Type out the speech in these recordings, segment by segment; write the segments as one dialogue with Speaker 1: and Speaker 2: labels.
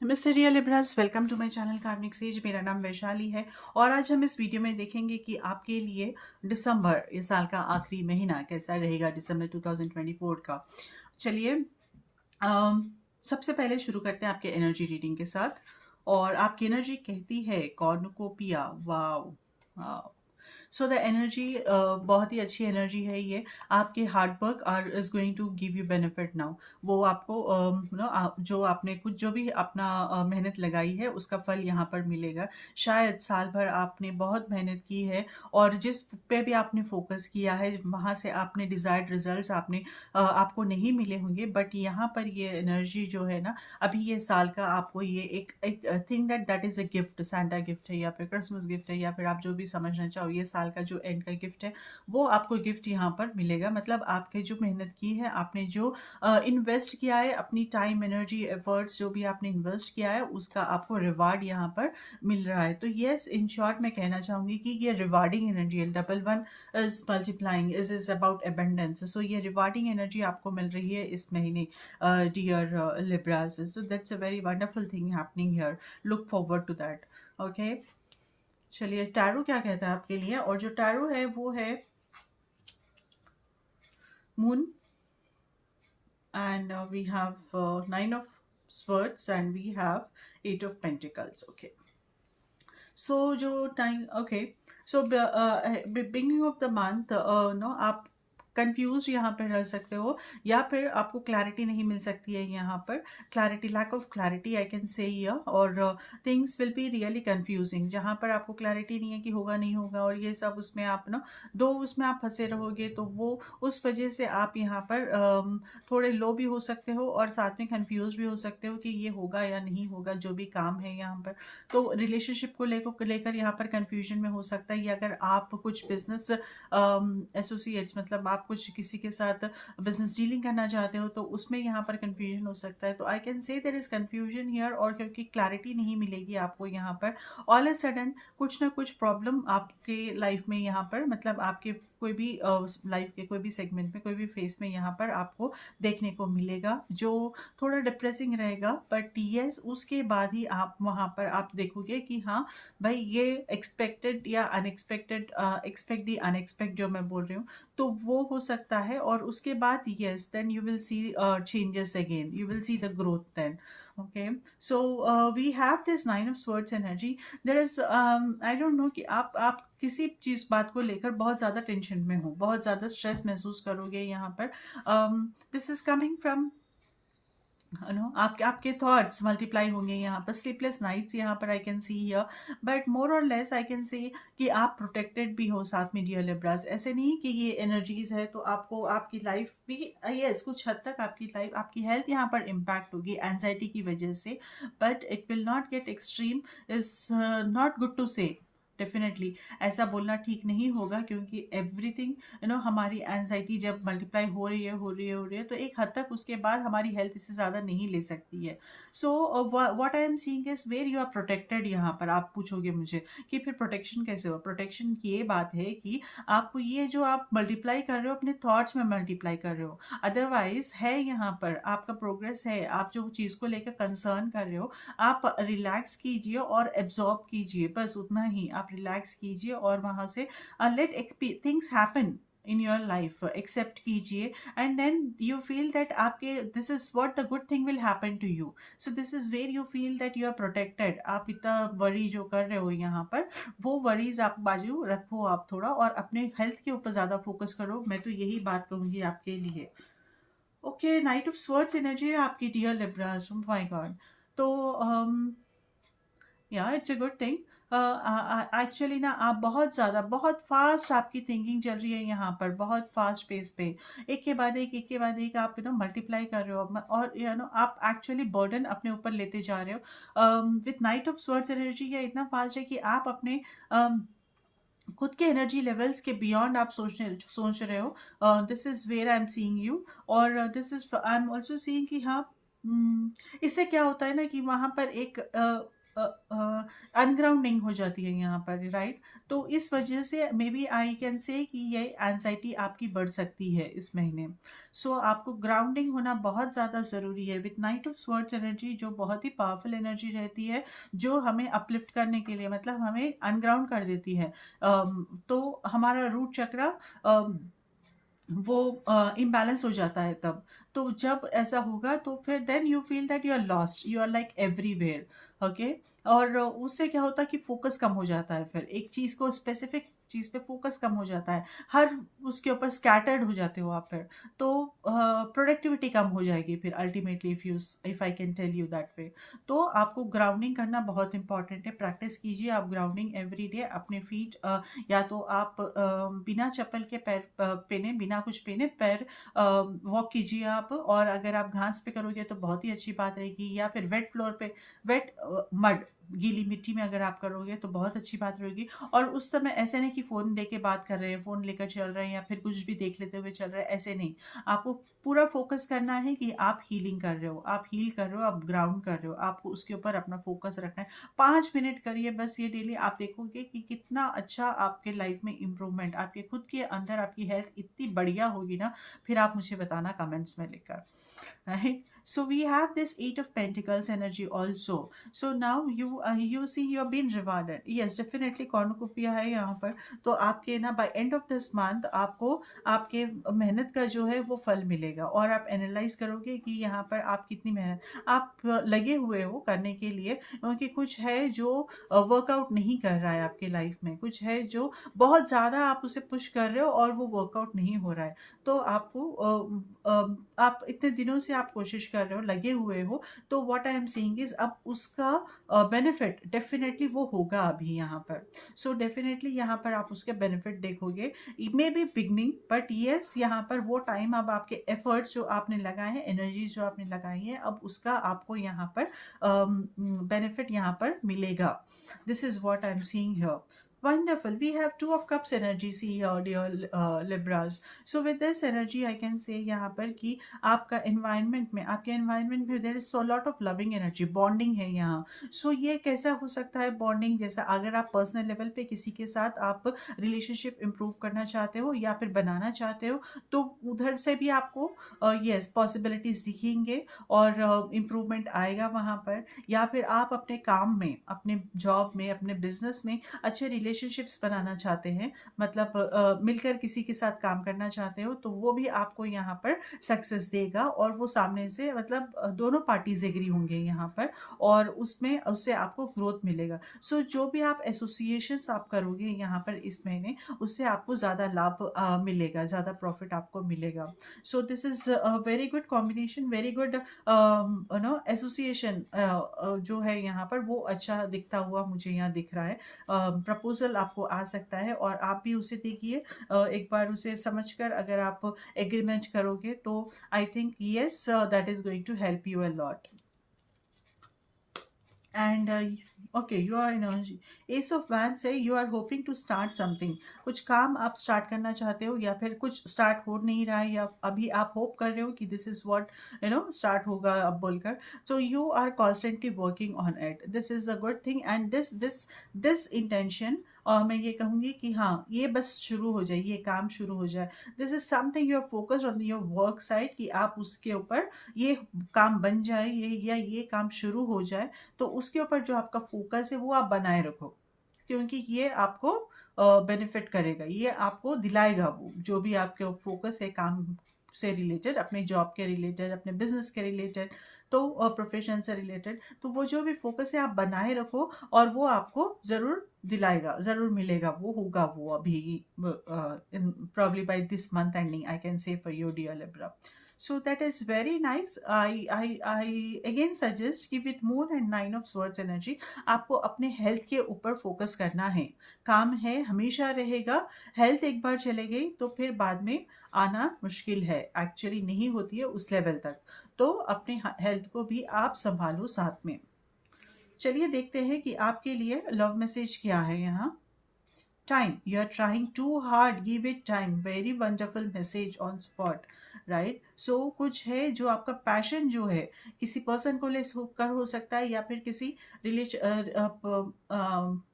Speaker 1: नमस्ते dear Libras, welcome to my channel karmic sage. मेरा नाम वैशाली है और आज हम इस वीडियो में देखेंगे कि आपके लिए दिसंबर, इस साल का आखिरी महीना कैसा रहेगा, दिसंबर 2024 का। चलिए, सबसे पहले शुरू करते हैं आपके एनर्जी रीडिंग के साथ। और आपकी एनर्जी कहती है cornucopia. Wow, so the energy बहुत ही अच्छी एनर्जी है ये। आपके hard work are is going to give you benefit now. वो आपको जो आपने कुछ जो भी अपना मेहनत लगाई है उसका फल यहाँ पर मिलेगा। शायद साल भर आपने बहुत मेहनत की है और जिस पे भी आपने फोकस किया है वहाँ से आपने डिजायर्ड रिजल्ट्स आपको नहीं मिले होंगे, बट यहाँ पर ये एनर्जी जो है ना, अभी ये साल का आपको ये एक think that is a gift, Santa gift है या फिर क्रिसमस गिफ्ट है या फिर आप जो भी समझना चाहो, ये साल का जो एंड का गिफ्ट है वो आपको गिफ्ट यहाँ पर मिलेगा। मतलब आपके जो मेहनत की है, आपने जो इन्वेस्ट किया है, अपनी टाइम, एनर्जी, एफर्ट्स जो भी आपने इन्वेस्ट किया है उसका आपको रिवार्ड यहाँ पर मिल रहा है। तो यस, इन शॉर्ट मैं कहना चाहूँगी कि ये रिवार्डिंग एनर्जी है। Double one is multiplying, is about abundance. So ये रिवार्डिंग एनर्जी आपको मिल रही है इस महीने, dear Libras. So that's a very wonderful thing happening here. Look forward to that. Okay. चलिए, टैरो क्या कहता है आपके लिए। और जो टैरो है वो है moon, and we have nine of swords and we have eight of pentacles. Okay. So जो time, okay, so beginning of the month no आप कंफ्यूज यहाँ पर रह सकते हो या फिर आपको क्लैरिटी नहीं मिल सकती है यहाँ पर। Clarity, lack of clarity I can say here. और things will be really confusing, जहाँ पर आपको क्लैरिटी नहीं है कि होगा नहीं होगा और ये सब, उसमें आप ना दो उसमें आप फंसे रहोगे, तो वो उस वजह से आप यहाँ पर थोड़े लो भी हो सकते हो और साथ में कंफ्यूज भी हो सकते हो कि ये होगा या नहीं होगा जो भी काम है यहाँ पर। तो रिलेशनशिप को लेकर यहाँ पर कंफ्यूजन में हो सकता है, या अगर आप कुछ बिजनेस एसोसिएट्स, मतलब आप कुछ किसी के साथ बिजनेस डीलिंग करना चाहते हो तो उसमें यहाँ पर कंफ्यूजन हो सकता है। तो I can say there is confusion here, और क्योंकि क्लैरिटी नहीं मिलेगी आपको यहाँ पर, ऑल ए सडन कुछ ना कुछ प्रॉब्लम आपके लाइफ में यहाँ पर, मतलब आपके कोई भी लाइफ के कोई भी सेगमेंट में, कोई भी फेस में यहाँ पर आपको देखने को मिलेगा जो थोड़ा डिप्रेसिंग रहेगा। बट यस, उसके बाद ही आप वहाँ पर आप देखोगे कि हाँ भाई, ये एक्सपेक्टेड या अनएक्सपेक्टेड, एक्सपेक्ट दी अनएक्सपेक्ट जो मैं बोल रही हूँ, तो वो हो सकता है। और उसके बाद yes, then you will see changes again, you will see the growth then. Okay, so we have this nine of swords energy. There is I don't know कि आप किसी चीज बात को लेकर बहुत ज्यादा टेंशन में हो, बहुत ज्यादा स्ट्रेस महसूस करोगे यहाँ पर। This is coming from no, आपके थॉट्स मल्टीप्लाई होंगे यहाँ पर, स्लीपलेस नाइट्स यहाँ पर I can see here. But more और लेस आई कैन सी कि आप प्रोटेक्टेड भी हो साथ में, डियर लिब्रास। ऐसे नहीं कि ये एनर्जीज है तो आपको आपकी लाइफ भी, यस, कुछ हद तक आपकी लाइफ, आपकी हेल्थ यहाँ पर इम्पैक्ट होगी एंजाइटी की वजह से, but it will not get extreme, is not good to say. Definitely ऐसा बोलना ठीक नहीं होगा, क्योंकि एवरीथिंग हमारी एंजाइटी जब मल्टीप्लाई हो रही है तो एक हद तक उसके बाद हमारी हेल्थ इससे ज़्यादा नहीं ले सकती है। So what I am seeing is where you are protected. यहाँ पर आप पूछोगे मुझे कि फिर प्रोटेक्शन कैसे हो। प्रोटेक्शन की ये बात है कि आपको ये जो आप मल्टीप्लाई कर रहे हो अपने थॉट्स में मल्टीप्लाई कर रहे हो, अदरवाइज है यहाँ पर आपका प्रोग्रेस है, आप जो चीज़ को लेकर कंसर्न कर रहे हो, आप रिलैक्स कीजिए और एब्जॉर्ब कीजिए, बस उतना ही। आप रिलैक्स कीजिए और वहाँ से let things happen in your life, accept कीजिए, and then you feel that आपके, this is what the good thing will happen to you. So this is where you feel that you are protected. आप इतना worry जो कर रहे हो यहाँ पर, वो वरीज आप बाजू रखो आप थोड़ा, और अपने हेल्थ के ऊपर ज़्यादा फोकस करो। मैं तो यही बात कहूँगी आपके लिए। Okay, night of swords energy है आपकी, डियर लिब्रास। My God. तो या it's a good thing. Actually ना, आप बहुत ज़्यादा, बहुत फास्ट आपकी थिंकिंग चल रही है यहाँ पर, बहुत फास्ट पेस पे, एक के बाद एक आप मल्टीप्लाई कर रहे हो, और आप एक्चुअली बर्डन अपने ऊपर लेते जा रहे हो। With night of swords energy ये इतना फास्ट है कि आप अपने खुद के एनर्जी लेवल्स के बियॉन्ड आप सोच रहे हो। This is where I am seeing you. और this is I am also seeing कि हाँ, इससे क्या होता है ना कि वहाँ पर एक अनग्राउंडिंग हो जाती है यहाँ पर, राइट। तो इस वजह से मे बी आई कैन से कि ये एंजाइटी आपकी बढ़ सकती है इस महीने। सो आपको ग्राउंडिंग होना बहुत ज़्यादा ज़रूरी है with night of swords energy, जो बहुत ही पावरफुल एनर्जी रहती है, जो हमें अपलिफ्ट करने के लिए, मतलब हमें अनग्राउंड कर देती है। तो हमारा रूट चक्र वो इम्बैलेंस हो जाता है तब। तो जब ऐसा होगा तो फिर then you feel that you are lost, you are like everywhere. Okay. और उससे क्या होता है कि फोकस कम हो जाता है, फिर एक चीज़ को, स्पेसिफिक चीज़ पे फोकस कम हो जाता है, हर उसके ऊपर स्कैटर्ड हो जाते हो आप फिर। तो प्रोडक्टिविटी कम हो जाएगी फिर ultimately, if I can tell you that way. तो आपको ग्राउंडिंग करना बहुत इंपॉर्टेंट है, प्रैक्टिस कीजिए आप ग्राउंडिंग एवरी डे। अपने फीट या तो आप बिना चप्पल के पैर पहने, बिना कुछ पहने पैर वॉक कीजिए आप। और अगर आप घास पे करोगे तो बहुत ही अच्छी बात रहेगी, या फिर वेट फ्लोर पे, वेट मड, गीली मिट्टी में अगर आप करोगे तो बहुत अच्छी बात रहेगी। और उस समय ऐसे नहीं कि फ़ोन लेके बात कर रहे हैं, फ़ोन लेकर चल रहे हैं, या फिर कुछ भी देख लेते हुए चल रहे हैं, ऐसे नहीं। आपको पूरा फोकस करना है कि आप हीलिंग कर रहे हो, आप हील कर रहे हो, आप ग्राउंड कर रहे हो, आपको उसके ऊपर अपना फोकस रखना है। 5 मिनट करिए बस ये डेली, आप देखोगे कि कितना अच्छा आपके लाइफ में इम्प्रूवमेंट, आपके खुद के अंदर आपकी हेल्थ इतनी बढ़िया होगी ना। फिर आप मुझे बताना कमेंट्स में लिखकर, right? So we have this Eight of Pentacles energy also. So now you see you have been rewarded. Yes, definitely cornucopia है यहाँ पर। तो आपके ना by end of this month आपको आपके मेहनत का जो है वो फल मिलेगा, और आप एनालाइज करोगे कि यहाँ पर आप कितनी मेहनत आप लगे हुए हो करने के लिए, क्योंकि कुछ है जो वर्कआउट नहीं कर रहा है आपके लाइफ में, कुछ है जो बहुत ज़्यादा आप उसे पुश कर रहे हो और वो वर्कआउट नहीं हो रहा है। तो आपको आप इतने दिनों से आप कोशिश कर रहे हो, लगे हुए हो, तो what I am saying is अब उसका बेनिफिट डेफिनेटली वो होगा अभी यहाँ पर। सो डेफिनेटली यहाँ पर आप उसके बेनिफिट देखोगे। It may be beginning, but yes यहाँ पर वो टाइम, अब आपके एफर्ट्स जो आपने लगाए हैं, एनर्जीज जो आपने लगाई है, अब उसका आपको यहाँ पर बेनिफिट यहाँ पर मिलेगा। This is what I am seeing here. Wonderful. We have Two of Cups energy, see here, dear Libras. So with this energy, I can say यहाँ पर कि आपका environment में, आपके environment में there is so lot of loving energy, bonding है यहाँ। So ये कैसा हो सकता है bonding, जैसा अगर आप personal level पे किसी के साथ आप relationship improve करना चाहते हो या फिर बनाना चाहते हो, तो उधर से भी आपको yes possibilities दिखेंगे और improvement आएगा वहाँ पर। या फिर आप अपने काम में, अपने जॉब में, अपने बिजनेस में अच्छे रिलेशनशिप्स बनाना चाहते हैं, मतलब मिलकर किसी के साथ काम करना चाहते हो, तो वो भी आपको यहाँ पर सक्सेस देगा, और वो सामने से मतलब दोनों पार्टीज एग्री होंगे यहाँ पर, और उसमें उससे आपको ग्रोथ मिलेगा। सो जो भी आप एसोसिएशंस आप करोगे यहाँ पर इस महीने, उससे आपको ज़्यादा लाभ मिलेगा, ज़्यादा प्रॉफिट आपको मिलेगा। So this is a very good combination, very good no association जो है यहाँ पर, वो अच्छा दिखता हुआ मुझे यहाँ दिख रहा है। प्रपोजल आपको आ सकता है, और आप भी उसे देखिए, एक बार उसे समझकर अगर आप एग्रीमेंट करोगे तो I think yes that is going to help you a lot. And okay, you are energy, ace of wand so you are hoping to start something, कुछ काम आप स्टार्ट करना चाहते हो, या फिर कुछ स्टार्ट हो नहीं रहा है, या अभी आप होप कर रहे हो कि this is what you know start होगा अब बोलकर। So you are constantly working on it, this is a good thing, and this intention, और मैं ये कहूँगी कि हाँ, ये बस शुरू हो जाए, ये काम शुरू हो जाए। This is something you are focused on your work side, कि आप उसके ऊपर ये काम बन जाए, ये या ये काम शुरू हो जाए, तो उसके ऊपर जो आपका फोकस है वो आप बनाए रखो, क्योंकि ये आपको बेनिफिट करेगा, ये आपको दिलाएगा वो जो भी आपके फोकस है काम से रिलेटेड, अपने जॉब के रिलेटेड, अपने बिजनेस के रिलेटेड, तो प्रोफेशन से रिलेटेड, तो वो जो भी फोकस है आप बनाए रखो, और वो आपको ज़रूर दिलाएगा, ज़रूर मिलेगा, वो होगा वो अभी probably by this month ending, I can say for you, dear Libra. So that is very nice. I again suggest कि with Moon and Nine of Swords energy, आपको अपने हेल्थ के ऊपर फोकस करना है। काम है हमेशा रहेगा, हेल्थ एक बार चले गई तो फिर बाद में आना मुश्किल है, एक्चुअली नहीं होती है उस लेवल तक। तो अपने हेल्थ को भी आप संभालो साथ में। चलिए देखते हैं कि आपके लिए लव मैसेज क्या है यहाँ। time, you are trying too hard, give it time. Very wonderful message on spot, right? So कुछ है जो आपका पैशन जो है किसी पर्सन को लेकर हो सकता है, या फिर किसी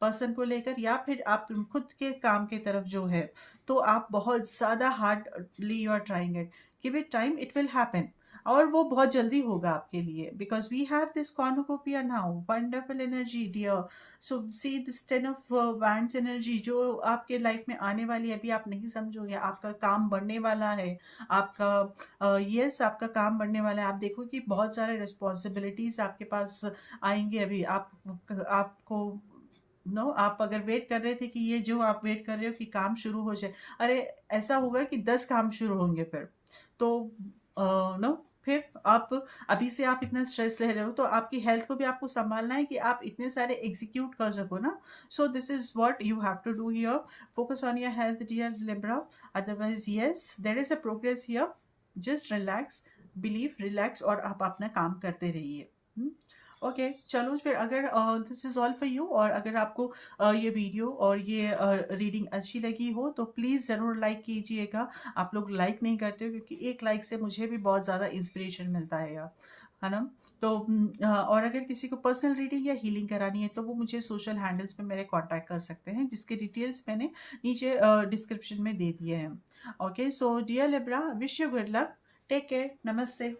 Speaker 1: पर्सन को लेकर, या फिर आप खुद के काम की तरफ जो है, तो आप बहुत ज़्यादा hardly you are trying it, give it time, it will happen. और वो बहुत जल्दी होगा आपके लिए, because we have this cornucopia now, wonderful energy dear. So see this 10 of wands energy जो आपके लाइफ में आने वाली है, अभी आप नहीं समझोगे, आपका काम बढ़ने वाला है, आपका यस आपका काम बढ़ने वाला है। आप देखो कि बहुत सारे रिस्पॉन्सिबिलिटीज आपके पास आएंगे। अभी आपको नो आप अगर वेट कर रहे थे कि ये जो आप वेट कर रहे हो कि काम शुरू हो जाए, अरे ऐसा होगा कि 10 काम शुरू होंगे फिर। तो नो फिर आप अभी से आप इतना स्ट्रेस ले रहे हो, तो आपकी हेल्थ को भी आपको संभालना है कि आप इतने सारे एग्जीक्यूट कर सको ना। So this is what you have to do here, focus on your health dear Libra. Otherwise yes there is a progress here, just relax, believe, relax, और आप अपना काम करते रहिए। ओके चलो फिर, अगर this is all for you, और अगर आपको ये वीडियो और ये रीडिंग अच्छी लगी हो तो प्लीज़ ज़रूर लाइक कीजिएगा। आप लोग लाइक नहीं करते हो, क्योंकि एक लाइक से मुझे भी बहुत ज़्यादा इंस्पिरेशन मिलता है यार, है ना। तो और अगर किसी को पर्सनल रीडिंग या हीलिंग करानी है तो वो मुझे सोशल हैंडल्स पे मेरे कांटेक्ट कर सकते हैं, जिसके डिटेल्स मैंने नीचे डिस्क्रिप्शन में दे दिए हैं। Okay so dear Libra, wish you good luck, take care, नमस्ते।